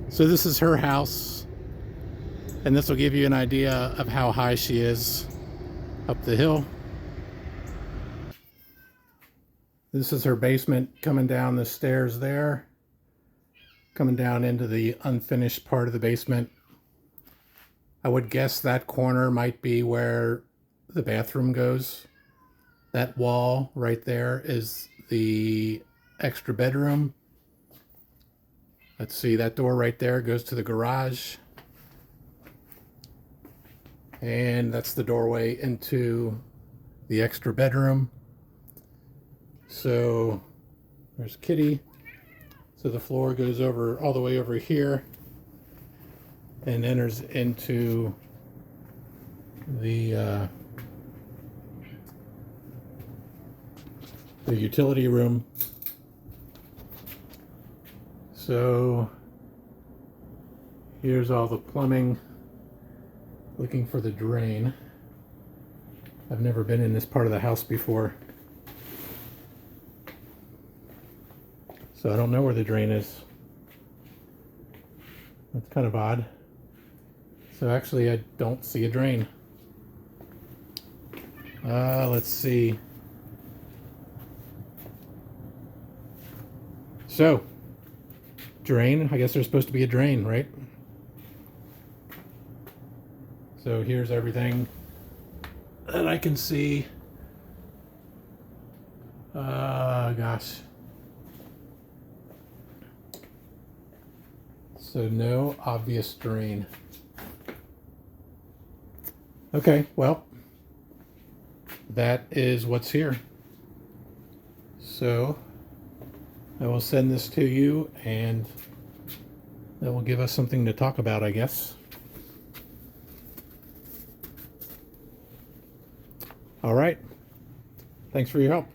So this is her house, and this will give you an idea of how high she is up the hill. This is her basement coming down the stairs there, coming down into the unfinished part of the basement. I would guess that corner might be where the bathroom goes. That wall right there is the extra bedroom. Let's see, that door right there goes to the garage. And that's the doorway into the extra bedroom. So there's Kitty. So the floor goes over all the way over here and enters into the utility room. So here's all the plumbing. Looking for the drain. I've never been in this part of the house before, so I don't know where the drain is. That's kind of odd. So actually I don't see a drain. Let's see. So, drain, I guess there's supposed to be a drain, right? So here's everything that I can see. Gosh. So no obvious drain. Okay, well, that is what's here. So I will send this to you, and that will give us something to talk about, I guess. All right. Thanks for your help.